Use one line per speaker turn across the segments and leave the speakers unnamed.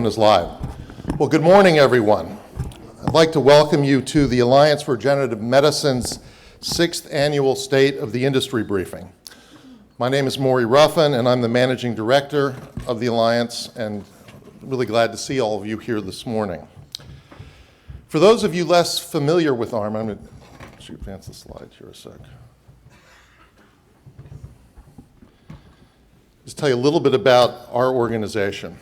Is live. Well, good morning, everyone. I'd like to welcome you to the Alliance for Regenerative Medicine's 6th Annual State of the Industry Briefing. My name is Morrie Ruffin, and I'm the Managing Director of the Alliance, and really glad to see all of you here this morning. For those of you less familiar with ARM, I'm going to advance the slides here a sec. Just tell you a little bit about our organization.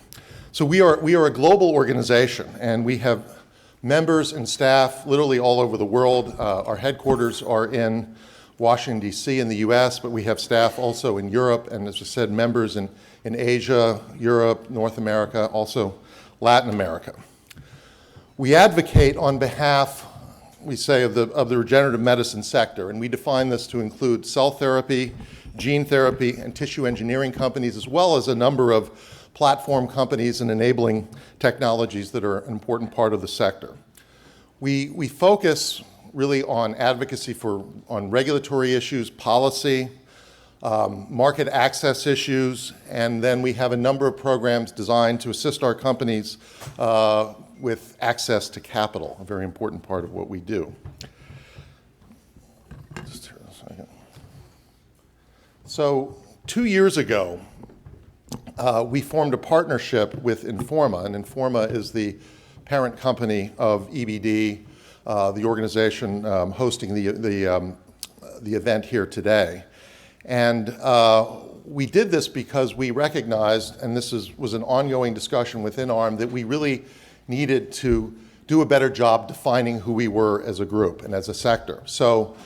So we are a global organization, and we have members and staff literally all over the world. Our headquarters are in Washington, D.C. in the U.S., but we have staff also in Europe, and as I said, members in Asia, Europe, North America, also Latin America. We advocate on behalf, we say, of the regenerative medicine sector, and we define this to include cell therapy, gene therapy, and tissue engineering companies, as well as a number of platform companies and enabling technologies that are an important part of the sector. We focus really on advocacy on regulatory issues, policy, market access issues, and then we have a number of programs designed to assist our companies with access to capital, a very important part of what we do. Just here a second. So 2 years ago, we formed a partnership with Informa, and Informa is the parent company of EBD, the organization hosting the event here today. And we did this because we recognized, and this was an ongoing discussion within ARM, that we really needed to do a better job defining who we were as a group and as a sector. So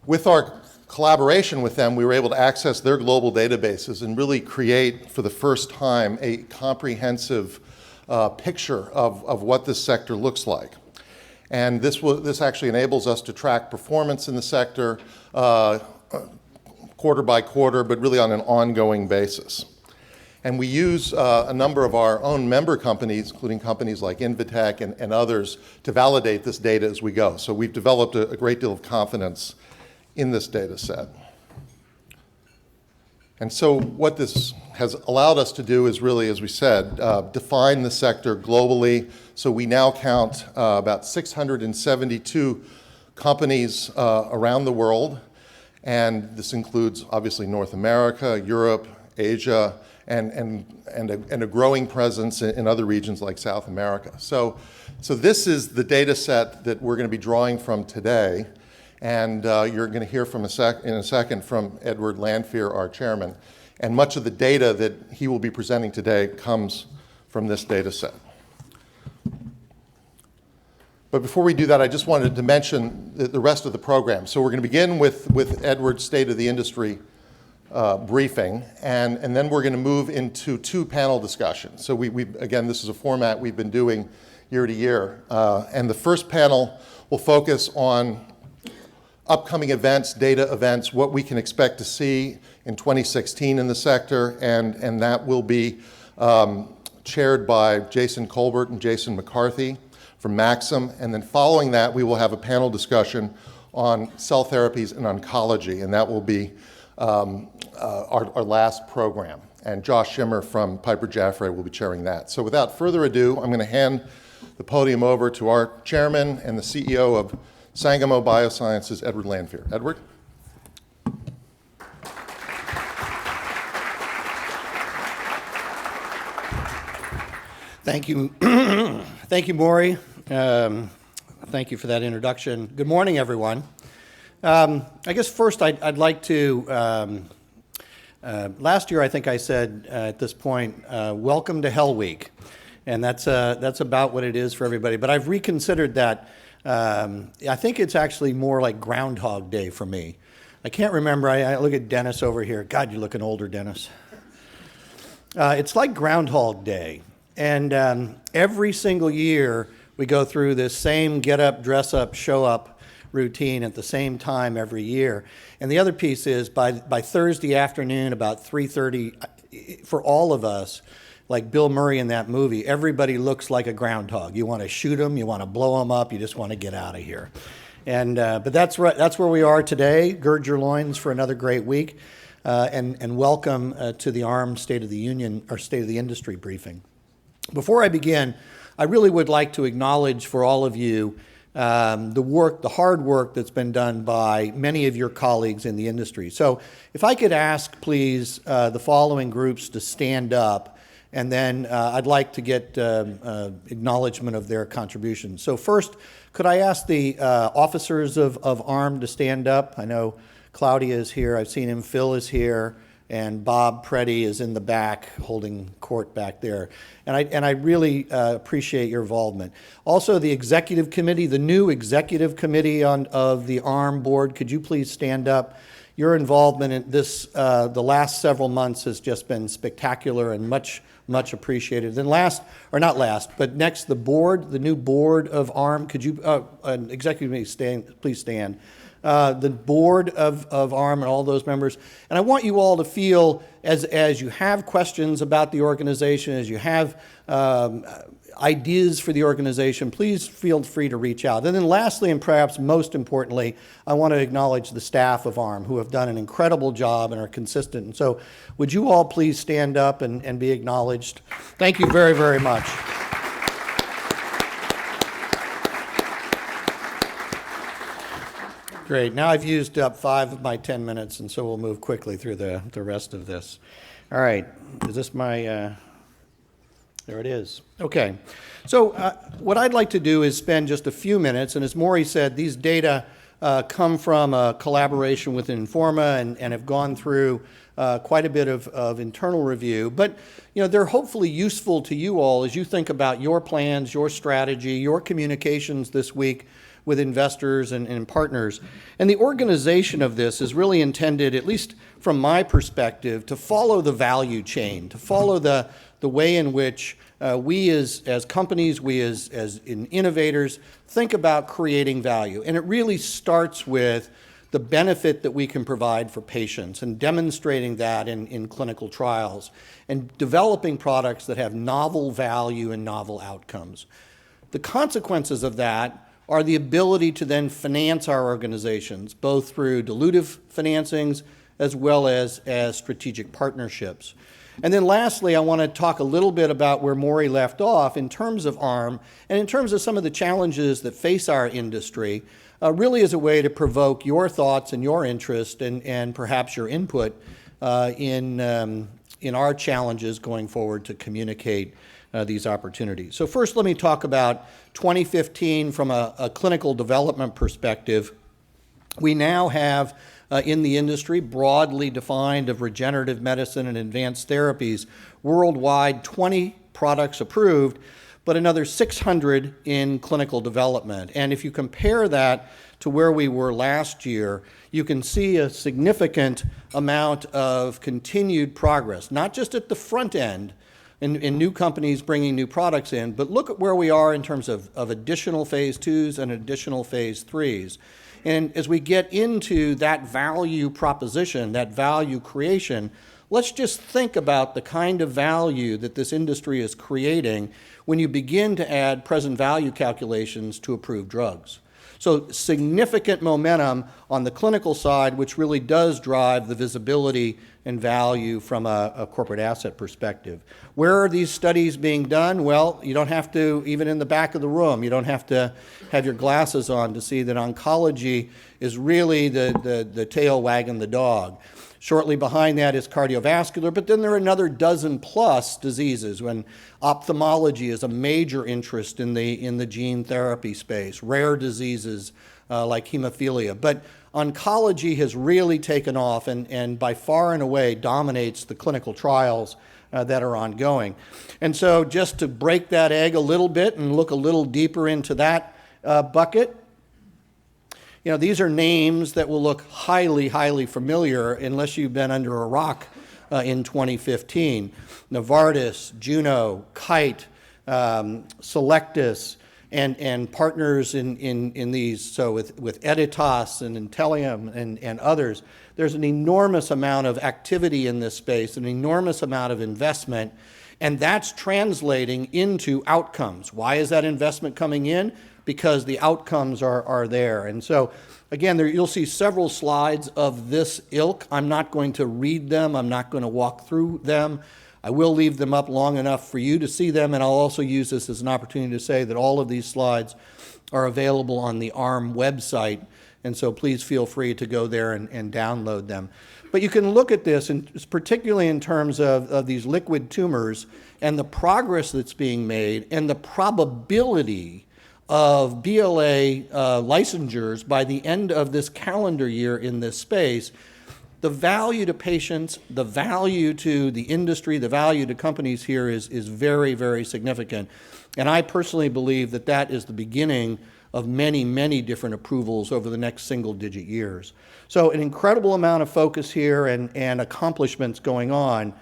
with our collaboration with them, we were able to access their global databases and really create, for the first time, a comprehensive picture of what this sector looks like. And this actually enables us to track performance in the sector quarter by quarter, but really on an ongoing basis. And we use a number of our own member companies, including companies like Invitech and others, to validate this data as we go. So we've developed a great deal of confidence in this data set. And so what this has allowed us to do is really, as we said, define the sector globally. So we now count about 672 companies around the world, and this includes obviously North America, Europe, Asia, and a growing presence in other regions like South America. So this is the data set that we're going to be drawing from today. And you're going to hear in a second from Edward Lanphier, our chairman. And much of the data that he will be presenting today comes from this data set. But before we do that, I just wanted to mention the rest of the program. So we're going to begin with Edward's State of the Industry briefing, and then we're going to move into 2 panel discussions. So again, this is a format we've been doing year to year. And the first panel will focus on upcoming events, data events, what we can expect to see in 2016 in the sector, and that will be chaired by Jason Colbert and Jason McCarthy from Maxim. And then following that, we will have a panel discussion on cell therapies and oncology, and that will be our last program. And Josh Schimmer from Piper Jaffray will be chairing that. So without further ado, I'm going to hand the podium over to our chairman and the CEO of Sangamo BioSciences, Edward Lanphier. Edward?
Thank you. Thank you, Morrie. Thank you for that introduction. Good morning, everyone. I guess first I'd like to, last year I think I said at this point, welcome to Hell Week. And that's about what it is for everybody. But I've reconsidered that. I think it's actually more like Groundhog Day for me. I can't remember. I look at Dennis over here. God, you're looking older, Dennis. It's like Groundhog Day. And every single year we go through this same get up, dress up, show up routine at the same time every year. And the other piece is by Thursday afternoon, about 3:30, for all of us, like Bill Murray in that movie, everybody looks like a groundhog. You want to shoot them, you want to blow them up, you just want to get out of here. And but that's right. That's where we are today. Gird your loins for another great week, and welcome to the ARM State of the Union or State of the Industry briefing. Before I begin, I really would like to acknowledge for all of you the hard work that's been done by many of your colleagues in the industry. So if I could ask, please, the following groups to stand up, and then I'd like to get acknowledgement of their contributions. So first, could I ask the officers of ARM to stand up? I know Claudia is here. I've seen him. Phil is here. And Bob Preddy is in the back holding court back there. And I really appreciate your involvement. Also, the executive committee, the new executive committee of the ARM board, could you please stand up? Your involvement in this, the last several months has just been spectacular and much appreciated. Then next, the board, the new board of ARM, could you, executive committee, please stand. The board of ARM and all those members. And I want you all to feel, as you have questions about the organization, as you have ideas for the organization, please feel free to reach out. And then lastly, and perhaps most importantly, I want to acknowledge the staff of ARM who have done an incredible job and are consistent. And so would you all please stand up and be acknowledged? Thank you very, very much. Great. Now I've used up 5 of my 10 minutes, and so we'll move quickly through the rest of this. All right. Is this my... There it is. Okay. So what I'd like to do is spend just a few minutes, and as Morrie said, these data come from a collaboration with Informa and have gone through quite a bit of internal review. But they're hopefully useful to you all as you think about your plans, your strategy, your communications this week with investors and partners. And the organization of this is really intended, at least from my perspective, to follow the value chain, to follow the way in which we as companies, we as innovators, think about creating value. And it really starts with the benefit that we can provide for patients and demonstrating that in clinical trials and developing products that have novel value and novel outcomes. The consequences of that are the ability to then finance our organizations, both through dilutive financings as well as strategic partnerships. And then lastly, I want to talk a little bit about where Morrie left off in terms of ARM and in terms of some of the challenges that face our industry, really as a way to provoke your thoughts and your interest and perhaps your input in our challenges going forward to communicate these opportunities. So first, let me talk about 2015 from a clinical development perspective. We now have in the industry, broadly defined of regenerative medicine and advanced therapies, worldwide 20 products approved, but another 600 in clinical development. And if you compare that to where we were last year, you can see a significant amount of continued progress, not just at the front end, in new companies bringing new products in, but look at where we are in terms of additional phase 2s and additional phase 3s. And as we get into that value proposition, that value creation, let's just think about the kind of value that this industry is creating when you begin to add present value calculations to approved drugs. So significant momentum on the clinical side, which really does drive the visibility and value from a corporate asset perspective. Where are these studies being done? Well, you don't have to, even in the back of the room, you don't have to have your glasses on to see that oncology is really the tail wagging the dog. Shortly behind that is cardiovascular, but then there are another dozen plus diseases when ophthalmology is a major interest in the gene therapy space, rare diseases like hemophilia. But oncology has really taken off and by far and away dominates the clinical trials that are ongoing. And so just to break that egg a little bit and look a little deeper into that bucket, these are names that will look highly, highly familiar unless you've been under a rock in 2015. Novartis, Juno, Kite, Selectus, and partners in these, so with Editas and Intellium and others, there's an enormous amount of activity in this space, an enormous amount of investment, and that's translating into outcomes. Why is that investment coming in? Because the outcomes are there. And so, again, you'll see several slides of this ilk. I'm not going to read them. I'm not going to walk through them. I will leave them up long enough for you to see them, and I'll also use this as an opportunity to say that all of these slides are available on the ARM website, and so please feel free to go there and download them. But you can look at this, and particularly in terms of these liquid tumors and the progress that's being made and the probability of BLA licensures by the end of this calendar year in this space. The value to patients, the value to the industry, the value to companies here is very, very significant. And I personally believe that that is the beginning of many, many different approvals over the next single-digit years. So an incredible amount of focus here and accomplishments going on.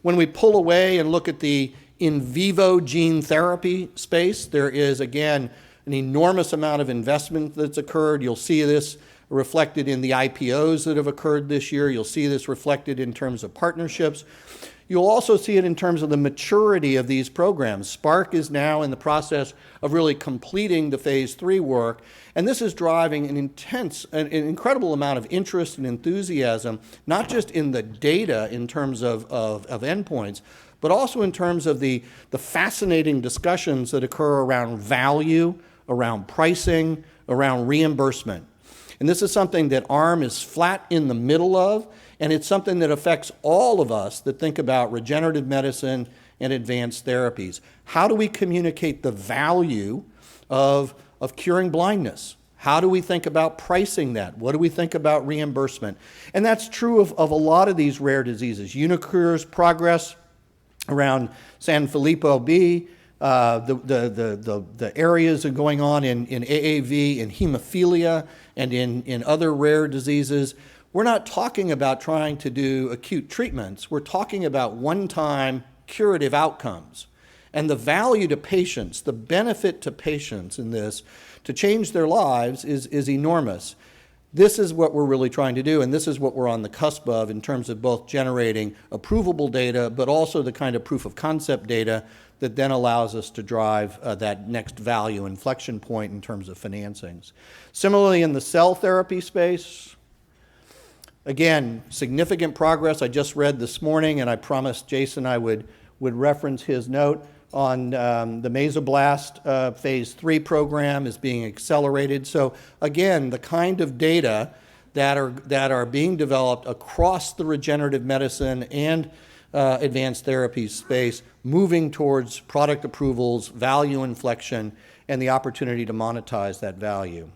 When we pull away and look at the in vivo gene therapy space, there is, again, an enormous amount of investment that's occurred. You'll see this reflected in the IPOs that have occurred this year. You'll see this reflected in terms of partnerships. You'll also see it in terms of the maturity of these programs. Spark is now in the process of really completing the phase 3 work, and this is driving an incredible amount of interest and enthusiasm, not just in the data in terms of endpoints, but also in terms of the fascinating discussions that occur around value, around pricing, around reimbursement. And this is something that ARM is flat in the middle of, and it's something that affects all of us that think about regenerative medicine and advanced therapies. How do we communicate the value of curing blindness? How do we think about pricing that? What do we think about reimbursement? And that's true of a lot of these rare diseases. Unicure's progress around Sanfilippo B, the areas are going on in AAV, in hemophilia, and in other rare diseases. We're not talking about trying to do acute treatments. We're talking about one-time curative outcomes. And the value to patients, the benefit to patients in this, to change their lives is enormous. This is what we're really trying to do, and this is what we're on the cusp of in terms of both generating approvable data, but also the kind of proof of concept data that then allows us to drive that next value inflection point in terms of financings. Similarly, in the cell therapy space, again, significant progress. I just read this morning, and I promised Jason I would reference his note on the Mesoblast phase 3 program is being accelerated. So again, the kind of data that are being developed across the regenerative medicine and advanced therapies space, moving towards product approvals, value inflection, and the opportunity to monetize that value.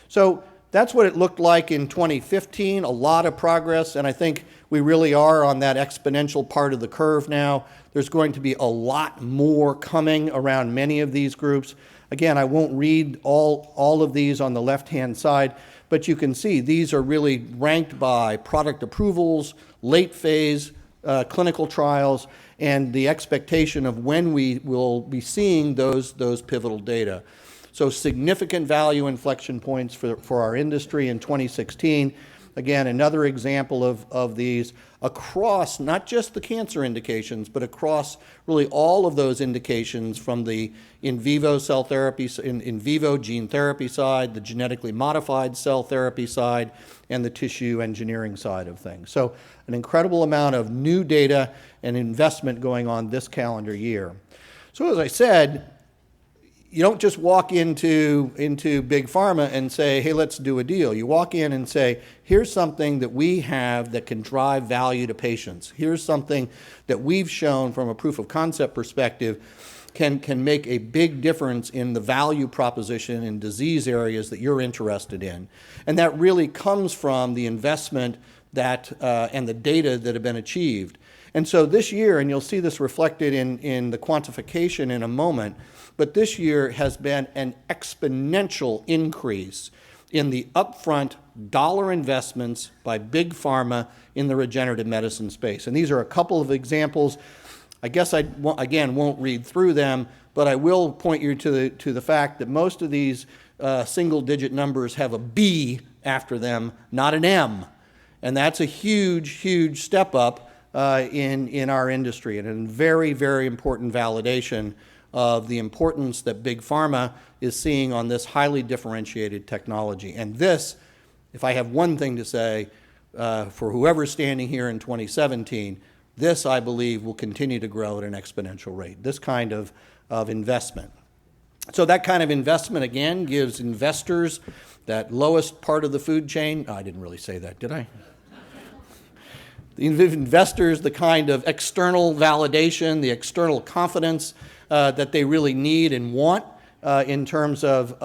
So that's what it looked like in 2015, a lot of progress, and I think we really are on that exponential part of the curve now. There's going to be a lot more coming around many of these groups. Again, I won't read all of these on the left-hand side, but you can see these are really ranked by product approvals, late phase clinical trials, and the expectation of when we will be seeing those pivotal data. So significant value inflection points for our industry in 2016. Again, another example of these across not just the cancer indications, but across really all of those indications from the in vivo cell therapy, in vivo gene therapy side, the genetically modified cell therapy side, and the tissue engineering side of things. So an incredible amount of new data and investment going on this calendar year. So as I said, you don't just walk into big pharma and say, hey, let's do a deal. You walk in and say, here's something that we have that can drive value to patients. Here's something that we've shown from a proof of concept perspective can make a big difference in the value proposition in disease areas that you're interested in. And that really comes from the investment that and the data that have been achieved. And so this year, and you'll see this reflected in the quantification in a moment, but this year has been an exponential increase in the upfront dollar investments by big pharma in the regenerative medicine space. And these are a couple of examples. I guess I, again, won't read through them, but I will point you to the fact that most of these single-digit numbers have a B after them, not an M. And that's a huge, huge step up in our industry, and a very, very important validation of the importance that big pharma is seeing on this highly differentiated technology. And this, if I have one thing to say, for whoever's standing here in 2017, This, I believe, will continue to grow at an exponential rate, this kind of investment. So that kind of investment, again, gives investors that lowest part of the food chain. Oh, I didn't really say that, did I? The investors, the kind of external validation, the external confidence that they really need and want in terms of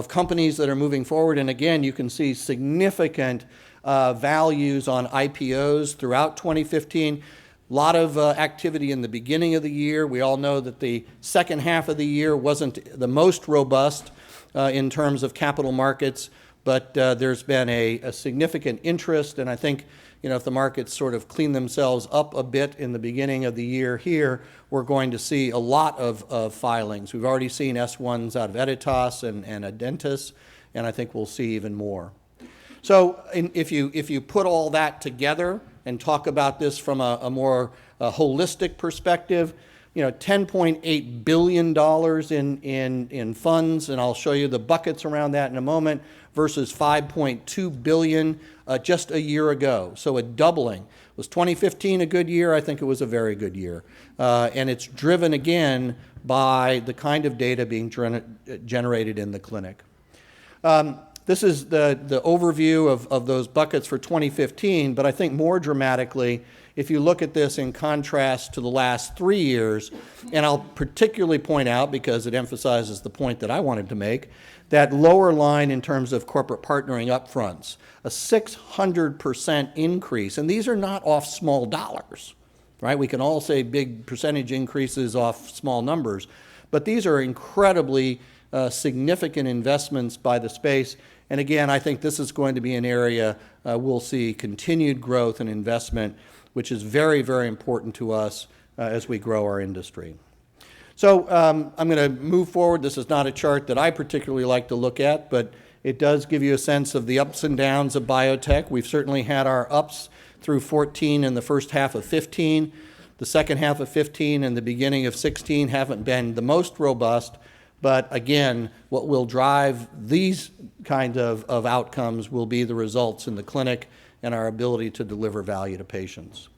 companies that are moving forward. And again, you can see significant values on IPOs throughout 2015. A lot of activity in the beginning of the year. We all know that the second half of the year wasn't the most robust in terms of capital markets, but there's been a significant interest, and I think if the markets sort of clean themselves up a bit in the beginning of the year here, we're going to see a lot of filings. We've already seen S1s out of Editas and Adentis, and I think we'll see even more. So if you put all that together and talk about this from a more holistic perspective, $10.8 billion in funds, and I'll show you the buckets around that in a moment, versus $5.2 billion just a year ago. So a doubling. Was 2015 a good year? I think it was a very good year. And it's driven, again, by the kind of data being generated in the clinic. This is the overview of those buckets for 2015, but I think more dramatically, if you look at this in contrast to the last 3 years, and I'll particularly point out, because it emphasizes the point that I wanted to make, that lower line in terms of corporate partnering upfronts, a 600% increase, and these are not off small dollars, right? We can all say big percentage increases off small numbers, but these are incredibly significant investments by the space. And again, I think this is going to be an area we'll see continued growth and investment, which is very, very important to us as we grow our industry. So I'm going to move forward. This is not a chart that I particularly like to look at, but it does give you a sense of the ups and downs of biotech. We've certainly had our ups through 14 and the first half of 15. The second half of 15 and the beginning of 16 haven't been the most robust. But again, what will drive these kinds of outcomes will be the results in the clinic and our ability to deliver value to patients.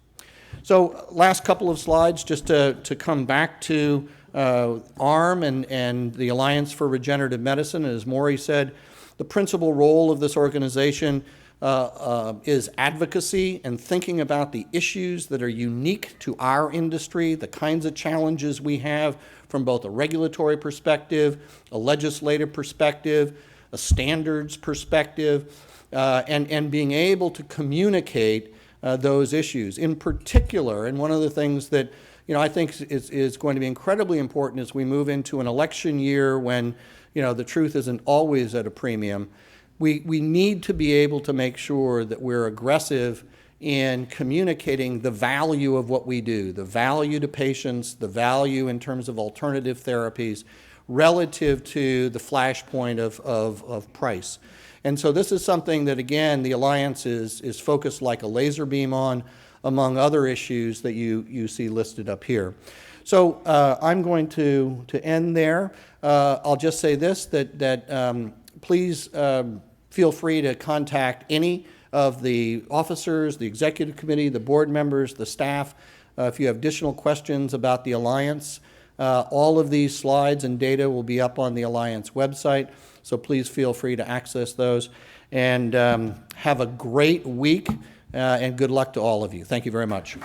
So last couple of slides, just to come back to ARM and the Alliance for Regenerative Medicine. As Morrie said, the principal role of this organization is advocacy and thinking about the issues that are unique to our industry, the kinds of challenges we have from both a regulatory perspective, a legislative perspective, a standards perspective, and being able to communicate those issues. In particular, and one of the things that I think is going to be incredibly important as we move into an election year when the truth isn't always at a premium, we need to be able to make sure that we're aggressive in communicating the value of what we do, the value to patients, the value in terms of alternative therapies relative to the flashpoint of price. And so this is something that, again, the Alliance is focused like a laser beam on, among other issues that you see listed up here. So I'm going to end there. I'll just say this, that please feel free to contact any of the officers, the executive committee, the board members, the staff, if you have additional questions about the Alliance. All of these slides and data will be up on the Alliance website, so please feel free to access those. And have a great week, and good luck to all of you. Thank you very much.